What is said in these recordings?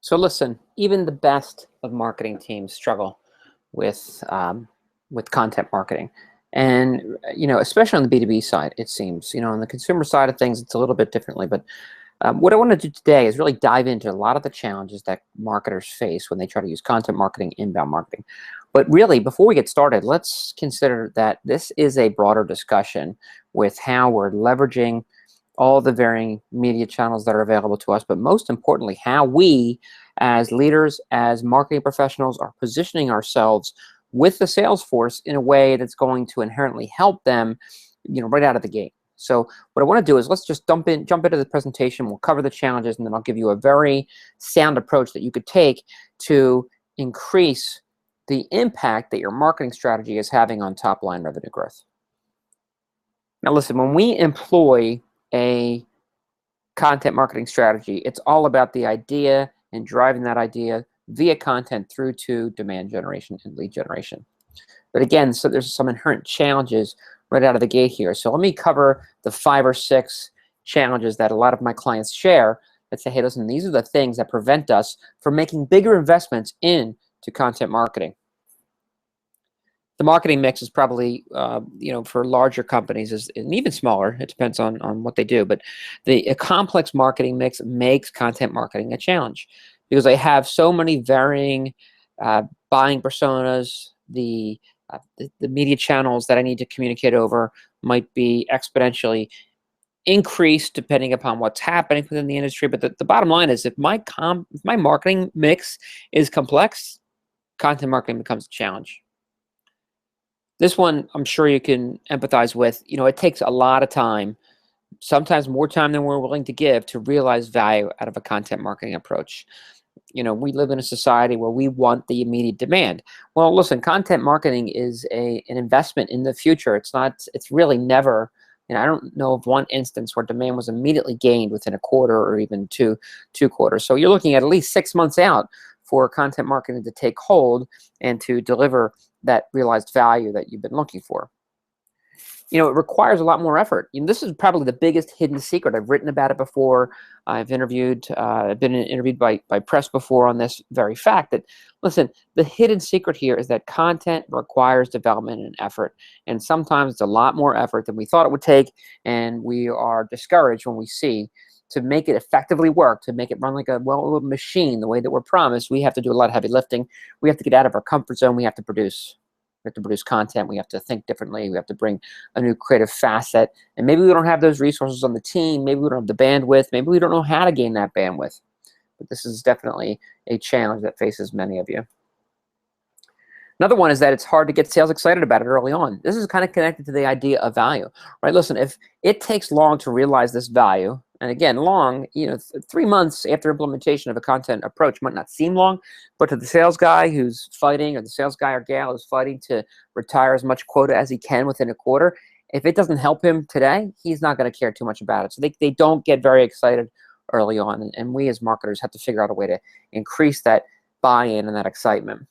So listen, even the best of marketing teams struggle with um, with content marketing, and especially on the B2B side, it seems. On the consumer side of things, it's a little bit differently. But what I want to do today is really dive into a lot of the challenges that marketers face when they try to use content marketing, inbound marketing. But really, before we get started, let's consider that this is a broader discussion with how we're leveraging all the varying media channels that are available to us, but most importantly, how we as leaders, as marketing professionals, are positioning ourselves with the sales force in a way that's going to inherently help them, right out of the gate. So what I want to do is let's just jump into the presentation. We'll cover the challenges, and then I'll give you a very sound approach that you could take to increase the impact that your marketing strategy is having on top line revenue growth. Now listen, when we employ a content marketing strategy, it's all about the idea and driving that idea via content through to demand generation and lead generation. But again, so there's some inherent challenges right out of the gate here. So let me cover the 5 or 6 challenges that a lot of my clients share that say, hey, listen, these are the things that prevent us from making bigger investments into content marketing. The marketing mix is probably, for larger companies and even smaller. It depends on what they do. But a complex marketing mix makes content marketing a challenge because they have so many varying buying personas. The media channels that I need to communicate over might be exponentially increased depending upon what's happening within the industry. But the bottom line is if my marketing mix is complex, content marketing becomes a challenge. This one, I'm sure you can empathize with. It takes a lot of time, sometimes more time than we're willing to give, to realize value out of a content marketing approach. We live in a society where we want the immediate demand. Well, listen, content marketing is an investment in the future. It's really never, I don't know of one instance where demand was immediately gained within a quarter or even two quarters. So you're looking at least 6 months out for content marketing to take hold and to deliver that realized value that you've been looking for. It requires a lot more effort. This is probably the biggest hidden secret. I've written about it before. I've been interviewed by press before on this very fact that, listen, the hidden secret here is that content requires development and effort. And sometimes it's a lot more effort than we thought it would take. And we are discouraged when we see to make it effectively work, to make it run like a well-oiled machine the way that we're promised. We have to do a lot of heavy lifting. We have to get out of our comfort zone. We have to produce content. We have to think differently. We have to bring a new creative facet. And maybe we don't have those resources on the team. Maybe we don't have the bandwidth. Maybe we don't know how to gain that bandwidth. But this is definitely a challenge that faces many of you. Another one is that it's hard to get sales excited about it early on. This is kind of connected to the idea of value, right? Listen, if it takes long to realize this value, and again, long, 3 months after implementation of a content approach might not seem long, but to the sales guy who's fighting, or the sales guy or gal who's fighting to retire as much quota as he can within a quarter, if it doesn't help him today, he's not going to care too much about it. So they don't get very excited early on, and we as marketers have to figure out a way to increase that buy-in and that excitement.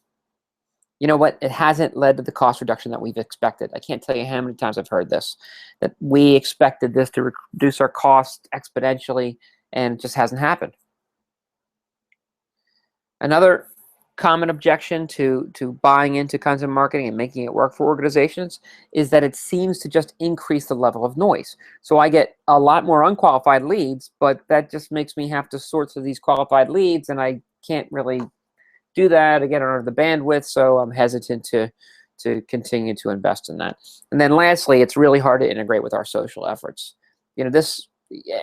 You know what? It hasn't led to the cost reduction that we've expected. I can't tell you how many times I've heard this, that we expected this to reduce our costs exponentially, and it just hasn't happened. Another common objection to buying into content marketing and making it work for organizations is that it seems to just increase the level of noise. So I get a lot more unqualified leads, but that just makes me have to sort through these qualified leads, and I can't really do that. Again, I don't have the bandwidth, so I'm hesitant to continue to invest in that. And then lastly, it's really hard to integrate with our social efforts. And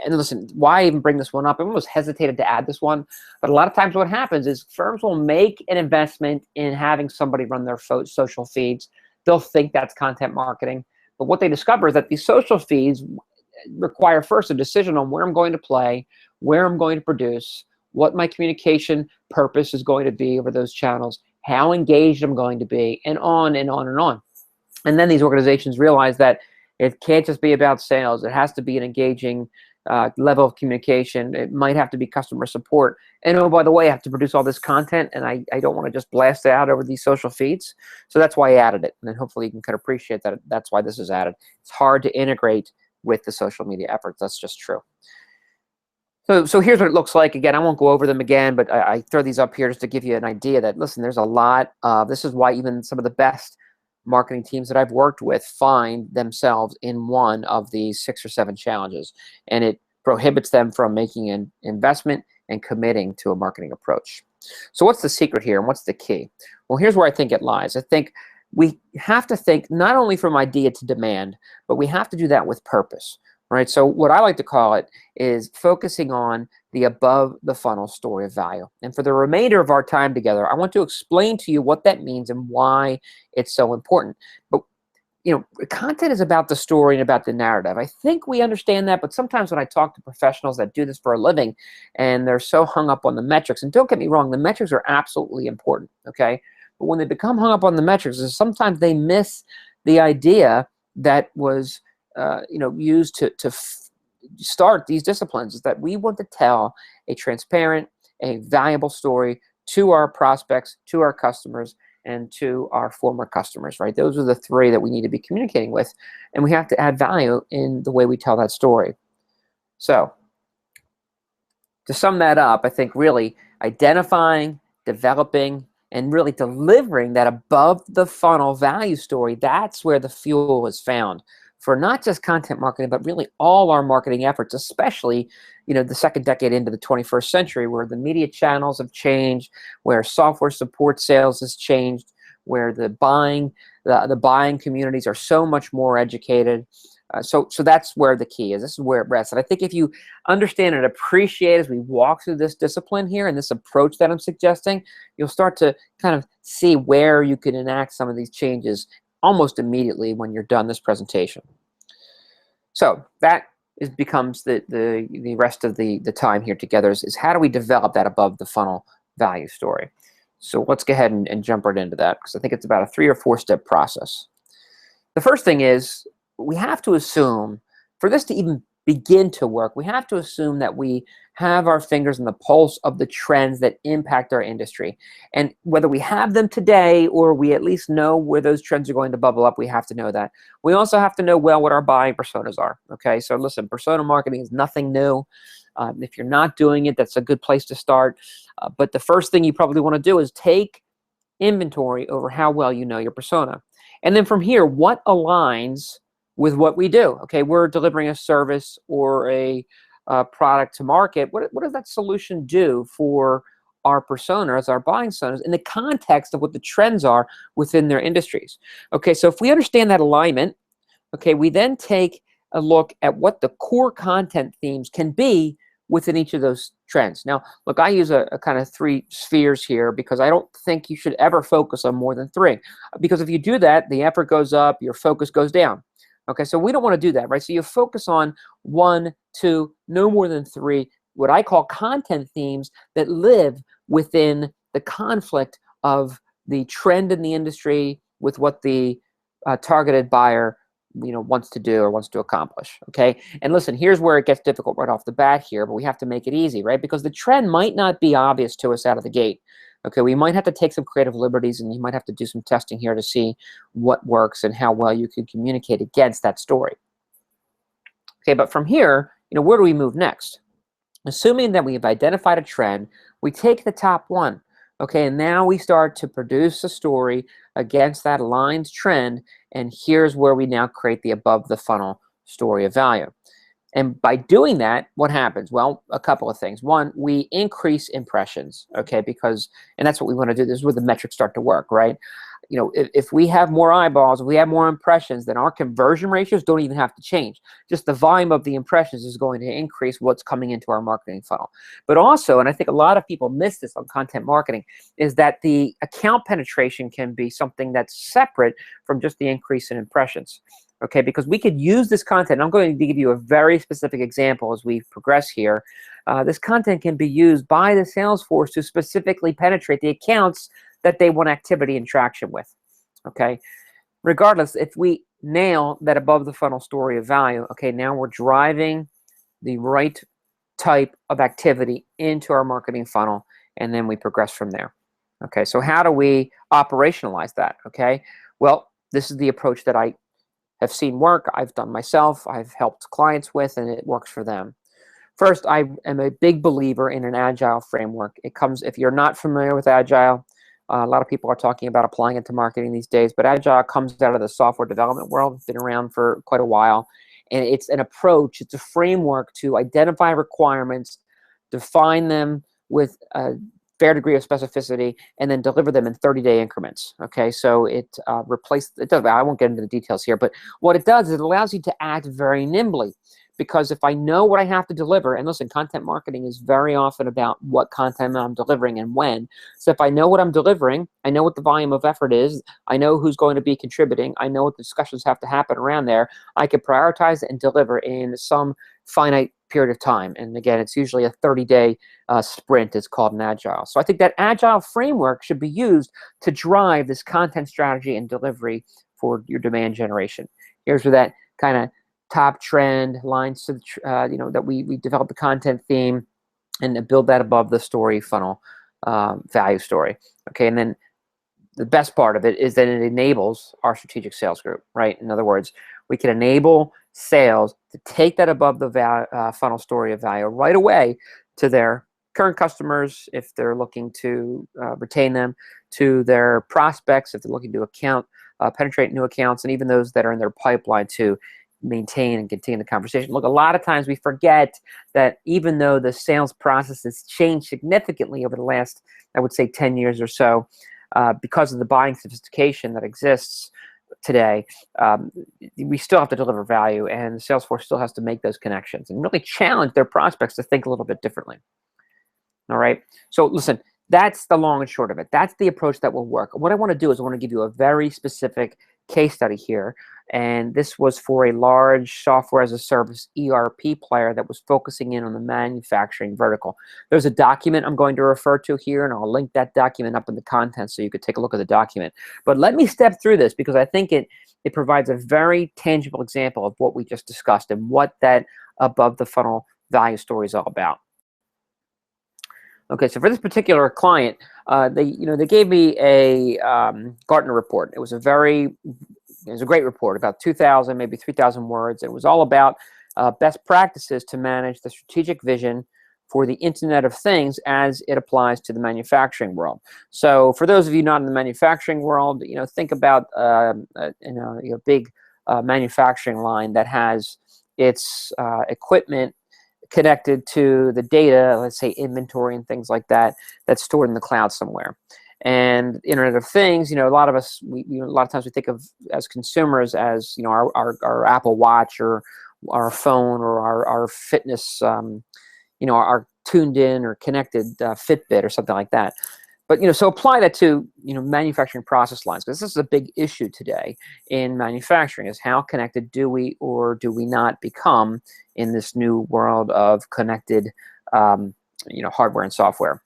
listen, why even bring this one up? I almost hesitated to add this one, but a lot of times what happens is firms will make an investment in having somebody run their social feeds. They'll think that's content marketing, but what they discover is that these social feeds require first a decision on where I'm going to play, where I'm going to produce, what my communication purpose is going to be over those channels, how engaged I'm going to be, and on and on and on. And then these organizations realize that it can't just be about sales. It has to be an engaging level of communication. It might have to be customer support. And oh, by the way, I have to produce all this content, and I don't want to just blast it out over these social feeds. So that's why I added it. And then hopefully you can kind of appreciate that that's why this is added. It's hard to integrate with the social media efforts. That's just true. So here's what it looks like. Again, I won't go over them again, but I throw these up here just to give you an idea that, listen, there's a lot. This is why even some of the best marketing teams that I've worked with find themselves in one of these 6 or 7 challenges. And it prohibits them from making an investment and committing to a marketing approach. So what's the secret here and what's the key? Well, here's where I think it lies. I think we have to think not only from idea to demand, but we have to do that with purpose, right? So what I like to call it is focusing on the above the funnel story of value. And for the remainder of our time together, I want to explain to you what that means and why it's so important. But content is about the story and about the narrative. I think we understand that, but sometimes when I talk to professionals that do this for a living and they're so hung up on the metrics, and don't get me wrong, the metrics are absolutely important, okay? But when they become hung up on the metrics, is sometimes they miss the idea that was used to start these disciplines, is that we want to tell a transparent, a valuable story to our prospects, to our customers, and to our former customers, right? Those are the 3 that we need to be communicating with, and we have to add value in the way we tell that story. So to sum that up, I think really identifying, developing, and really delivering that above the funnel value story, that's where the fuel is found for not just content marketing, but really all our marketing efforts, especially the second decade into the 21st century, where the media channels have changed, where software support sales has changed, where the buying communities are so much more educated. So that's where the key is. This is where it rests. And I think if you understand and appreciate as we walk through this discipline here and this approach that I'm suggesting, you'll start to kind of see where you can enact some of these changes almost immediately when you're done this presentation. So that becomes the rest of the time here together is how do we develop that above the funnel value story? So let's go ahead and jump right into that, because I think it's about a 3 or 4 step process. The first thing is we have to assume, for this to even begin to work, we have to assume that we have our fingers on the pulse of the trends that impact our industry. And whether we have them today or we at least know where those trends are going to bubble up, we have to know that. We also have to know well what our buying personas are. Okay, so listen, persona marketing is nothing new. If you're not doing it, that's a good place to start. But the first thing you probably want to do is take inventory over how well you know your persona. And then from here, what aligns with what we do? Okay, we're delivering a service or a product to market. What does that solution do for our personas, our buying personas, in the context of what the trends are within their industries? Okay, so if we understand that alignment, okay, we then take a look at what the core content themes can be within each of those trends. Now, look, I use a kind of 3 spheres here because I don't think you should ever focus on more than 3. Because if you do that, the effort goes up, your focus goes down. Okay, so we don't want to do that, right? So you focus on 1, 2, no more than 3, what I call content themes that live within the conflict of the trend in the industry with what the targeted buyer wants to do or wants to accomplish. Okay, and listen, here's where it gets difficult right off the bat here, but we have to make it easy, right? Because the trend might not be obvious to us out of the gate. Okay, we might have to take some creative liberties, and you might have to do some testing here to see what works and how well you can communicate against that story. Okay, but from here, where do we move next? Assuming that we've identified a trend, we take the top one. Okay, and now we start to produce a story against that aligned trend, and here's where we now create the above the funnel story of value. And by doing that, what happens? Well, a couple of things. One, we increase impressions, okay, and that's what we want to do. This is where the metrics start to work, right? If we have more eyeballs, if we have more impressions, then our conversion ratios don't even have to change. Just the volume of the impressions is going to increase what's coming into our marketing funnel. But also, and I think a lot of people miss this on content marketing, is that the account penetration can be something that's separate from just the increase in impressions. Okay, because we could use this content. I'm going to give you a very specific example as we progress here. This content can be used by the sales force to specifically penetrate the accounts that they want activity and traction with. Okay, regardless, if we nail that above the funnel story of value, okay, now we're driving the right type of activity into our marketing funnel, and then we progress from there. Okay, so how do we operationalize that? Okay, well, this is the approach that I have seen work, I've done myself, I've helped clients with, and it works for them. First, I am a big believer in an Agile framework. It comes, if you're not familiar with Agile, a lot of people are talking about applying it to marketing these days, but Agile comes out of the software development world. It's been around for quite a while. And it's an approach, it's a framework to identify requirements, define them with a fair degree of specificity, and then deliver them in 30-day increments. Okay, so it does, I won't get into the details here, but what it does is it allows you to act very nimbly. Because if I know what I have to deliver, and listen, content marketing is very often about what content I'm delivering and when. So if I know what I'm delivering, I know what the volume of effort is, I know who's going to be contributing, I know what the discussions have to happen around there, I can prioritize and deliver in some finite period of time. And again, it's usually a 30-day sprint. It's called an Agile. So I think that Agile framework should be used to drive this content strategy and delivery for your demand generation. Here's where that kind of top trend lines to the, that we develop the content theme and build that above the story funnel value story. Okay, and then the best part of it is that it enables our strategic sales group, right? In other words, we can enable sales to take that above the funnel story of value right away to their current customers if they're looking to retain them, to their prospects if they're looking to penetrate new accounts, and even those that are in their pipeline to maintain and continue the conversation. Look, a lot of times we forget that even though the sales process has changed significantly over the last, I would say, 10 years or so, because of the buying sophistication that exists today, we still have to deliver value, and Salesforce still has to make those connections and really challenge their prospects to think a little bit differently. All right. So listen, that's the long and short of it. That's the approach that will work. What I want to do is I want to give you a very specific case study here. And this was for a large software as a service ERP player that was focusing in on the manufacturing vertical. There's a document I'm going to refer to here, and I'll link that document up in the content so you could take a look at the document. But let me step through this because I think it provides a very tangible example of what we just discussed and what that above the funnel value story is all about. Okay, so for this particular client, they gave me a Gartner report. It was a great report, about 2,000, maybe 3,000 words. It was all about best practices to manage the strategic vision for the Internet of Things as it applies to the manufacturing world. So for those of you not in the manufacturing world, think about a big manufacturing line that has its equipment connected to the data, let's say inventory and things like that, that's stored in the cloud somewhere. And Internet of Things, a lot of us, a lot of times we think of as consumers as our Apple Watch or our phone or our fitness, our tuned in or connected Fitbit or something like that. But so apply that to manufacturing process lines, because this is a big issue today in manufacturing: is how connected do we or do we not become in this new world of connected hardware and software.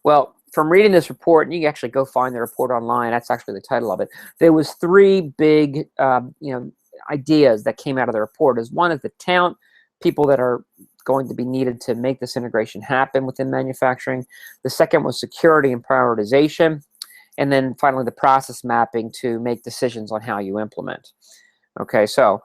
Well, from reading this report, and you can actually go find the report online, that's actually the title of it, there was three big ideas that came out of the report. One is the talent, people that are going to be needed to make this integration happen within manufacturing. The second was security and prioritization. And then finally, the process mapping to make decisions on how you implement. Okay, so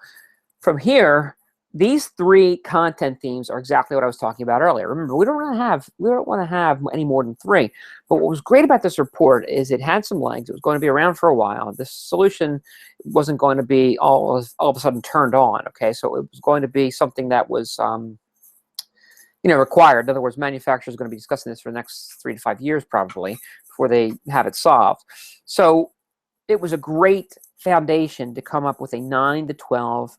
from here, these three content themes are exactly what I was talking about earlier. Remember, we don't want to have any more than three. But what was great about this report is it had some legs. It was going to be around for a while. This solution wasn't going to be all of a sudden turned on. Okay, so it was going to be something that was required. In other words, manufacturers are going to be discussing this for the next 3 to 5 years probably before they have it solved. So it was a great foundation to come up with a 9 to 12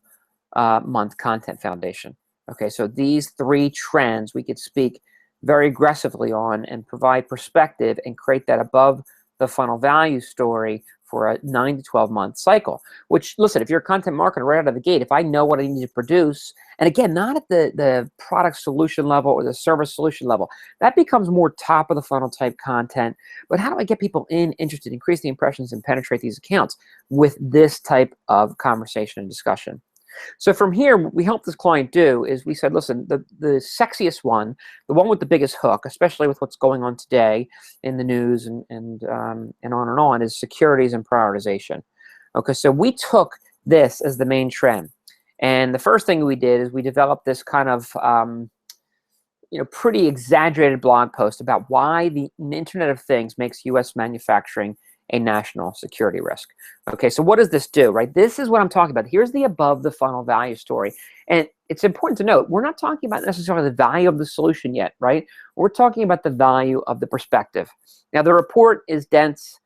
month content foundation. Okay, so these three trends we could speak very aggressively on and provide perspective and create that above the funnel value story for a 9 to 12 month cycle. Which, listen, if you're a content marketer right out of the gate, if I know what I need to produce, and again, not at the product solution level or the service solution level, that becomes more top of the funnel type content. But how do I get people interested, increase the impressions, and penetrate these accounts with this type of conversation and discussion? So from here, what we helped this client do is we said, listen, the sexiest one, the one with the biggest hook, especially with what's going on today in the news and on and on, is securities and prioritization. Okay, so we took this as the main trend. And the first thing we did is we developed this kind of pretty exaggerated blog post about why the Internet of Things makes U.S. manufacturing a national security risk. Okay, so what does this do, right? This is what I'm talking about. Here's the above the funnel value story. And it's important to note, we're not talking about necessarily the value of the solution yet, right? We're talking about the value of the perspective. Now, the report is dense.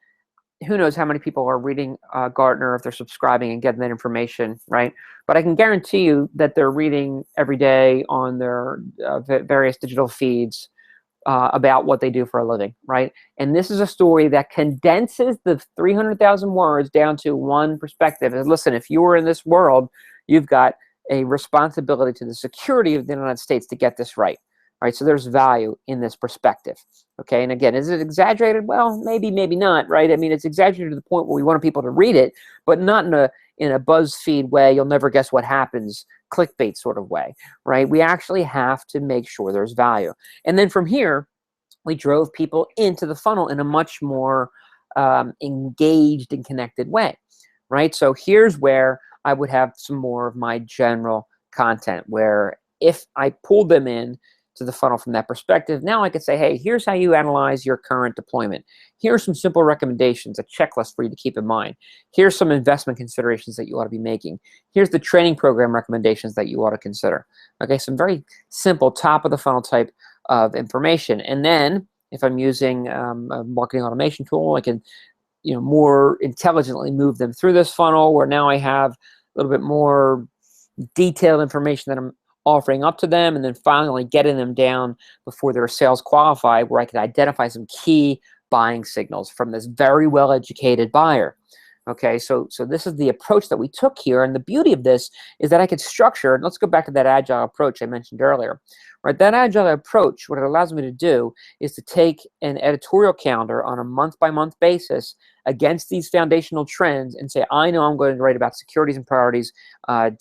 Who knows how many people are reading Gartner if they're subscribing and getting that information, right? But I can guarantee you that they're reading every day on their various digital feeds about what they do for a living, right? And this is a story that condenses the 300,000 words down to one perspective. And listen, if you were in this world, you've got a responsibility to the security of the United States to get this right. Right, so there's value in this perspective. Okay, and again, is it exaggerated? Well, maybe, maybe not. Right? I mean, it's exaggerated to the point where we want people to read it, but not in a BuzzFeed way. You'll never guess what happens, clickbait sort of way. Right? We actually have to make sure there's value, and then from here, we drove people into the funnel in a much more engaged and connected way. Right? So here's where I would have some more of my general content, where if I pulled them in to the funnel from that perspective, now I could say, hey, here's how you analyze your current deployment. Here are some simple recommendations, a checklist for you to keep in mind. Here's some investment considerations that you ought to be making. Here's the training program recommendations that you ought to consider. Okay, some very simple top of the funnel type of information. And then if I'm using a marketing automation tool, I can more intelligently move them through this funnel, where now I have a little bit more detailed information that I'm offering up to them, and then finally getting them down before they're sales qualified, where I can identify some key buying signals from this very well-educated buyer. Okay, so this is the approach that we took here, and the beauty of this is that I could structure, and let's go back to that agile approach I mentioned earlier. Right, that agile approach, what it allows me to do is to take an editorial calendar on a month-by-month basis against these foundational trends and say, I know I'm going to write about securities and priorities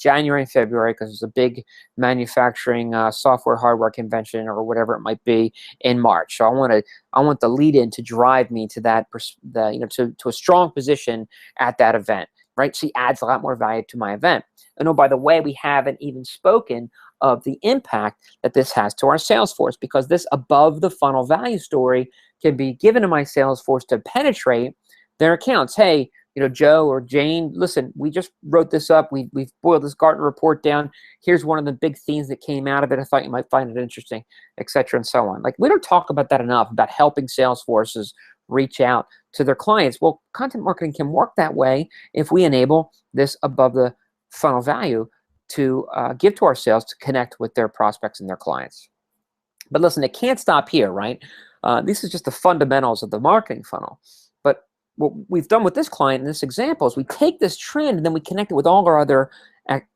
January and February, because there's a big manufacturing software hardware convention or whatever it might be in March. So I want the lead in to drive me to that to a strong position at that event. Right, she adds a lot more value to my event. And oh, by the way, we haven't even spoken of the impact that this has to our sales force, because this above the funnel value story can be given to my sales force to penetrate their accounts. Hey, Joe or Jane, listen, we just wrote this up. We've boiled this Gartner report down. Here's one of the big themes that came out of it. I thought you might find it interesting, et cetera, and so on. Like, we don't talk about that enough, about helping sales forces reach out to their clients. Well, content marketing can work that way if we enable this above the funnel value to give to our sales to connect with their prospects and their clients. But listen, it can't stop here, right? This is just the fundamentals of the marketing funnel. But what we've done with this client in this example is we take this trend and then we connect it with all our other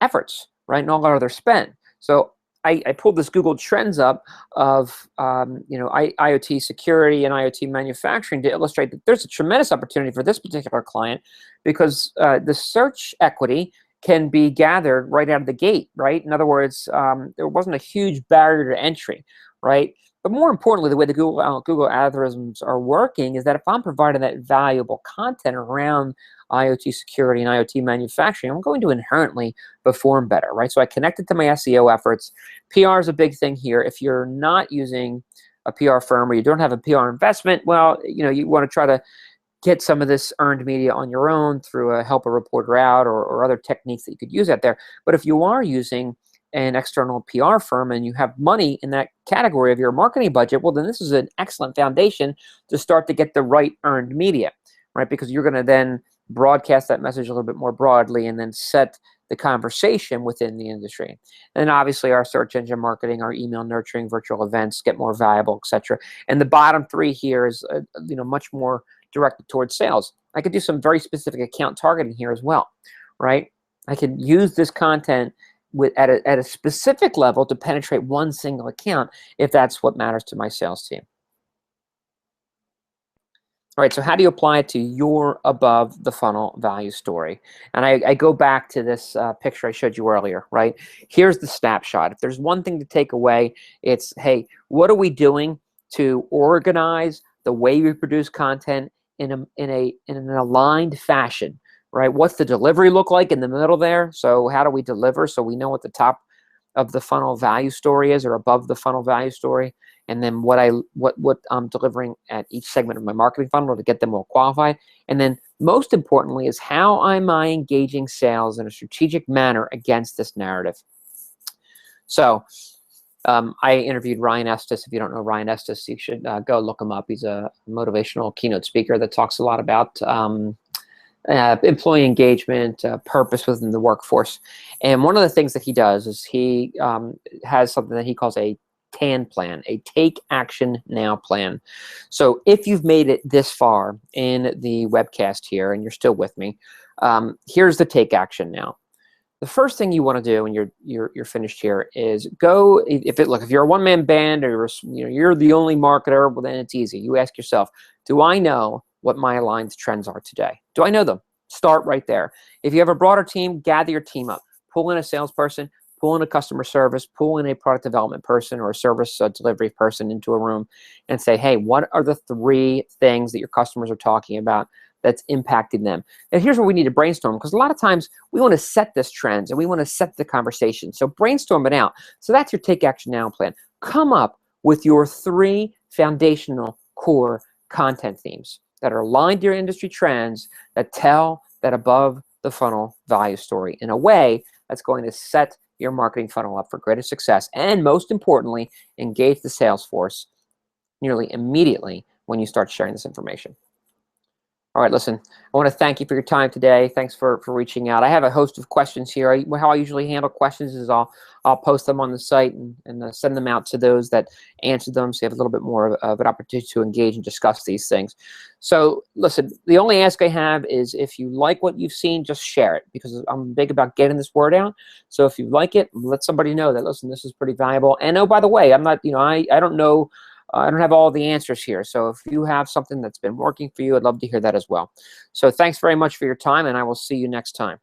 efforts, right, and all our other spend. So I pulled this Google Trends up of IoT security and IoT manufacturing to illustrate that there's a tremendous opportunity for this particular client, because the search equity can be gathered right out of the gate, right? In other words, there wasn't a huge barrier to entry, right? But more importantly, the way the Google algorithms are working is that if I'm providing that valuable content around IoT security and IoT manufacturing, I'm going to inherently perform better, right? So I connect it to my SEO efforts. PR is a big thing here. If you're not using a PR firm or you don't have a PR investment, well, you want to try to get some of this earned media on your own through a help a reporter out or other techniques that you could use out there. But if you are using an external PR firm and you have money in that category of your marketing budget, well, then this is an excellent foundation to start to get the right earned media, right? Because you're going to then broadcast that message a little bit more broadly and then set the conversation within the industry. And obviously our search engine marketing, our email nurturing, virtual events get more valuable, et cetera. And the bottom three here is much more directed towards sales. I could do some very specific account targeting here as well, right? I could use this content at a specific level to penetrate one single account if that's what matters to my sales team. All right, so how do you apply it to your above the funnel value story? And I go back to this picture I showed you earlier, right? Here's the snapshot. If there's one thing to take away, it's, hey, what are we doing to organize the way we produce content in an aligned fashion, right? What's the delivery look like in the middle there? So how do we deliver so we know what the top of the funnel value story is, or above the funnel value story, and then what I'm delivering at each segment of my marketing funnel to get them all qualified. And then most importantly is how am I engaging sales in a strategic manner against this narrative. So I interviewed Ryan Estes. If you don't know Ryan Estes, you should go look him up. He's a motivational keynote speaker that talks a lot about employee engagement, purpose within the workforce. And one of the things that he does is he has something that he calls a TAN plan, a take action now plan. So if you've made it this far in the webcast here and you're still with me, here's the take action now. The first thing you want to do when you're finished here is go. If you're a one-man band or you're the only marketer, well then it's easy. You ask yourself, do I know what my aligned trends are today? Do I know them? Start right there. If you have a broader team, gather your team up. Pull in a salesperson, pull in a customer service, pull in a product development person or a service delivery person into a room and say, hey, what are the 3 things that your customers are talking about that's impacting them? And here's where we need to brainstorm, because a lot of times we want to set this trends and we want to set the conversation. So brainstorm it out. So that's your take action now plan. Come up with your 3 foundational core content themes that are aligned to your industry trends that tell that above the funnel value story in a way that's going to set your marketing funnel up for greater success, and most importantly, engage the sales force nearly immediately when you start sharing this information. All right, listen, I want to thank you for your time today. Thanks for reaching out. I have a host of questions here. How I usually handle questions is I'll post them on the site and send them out to those that answer them, so you have a little bit more of an opportunity to engage and discuss these things. So listen, the only ask I have is if you like what you've seen, just share it, because I'm big about getting this word out. So if you like it, let somebody know that, listen, this is pretty valuable. And oh, by the way, I'm not, I don't know, I don't have all the answers here. So if you have something that's been working for you, I'd love to hear that as well. So thanks very much for your time, and I will see you next time.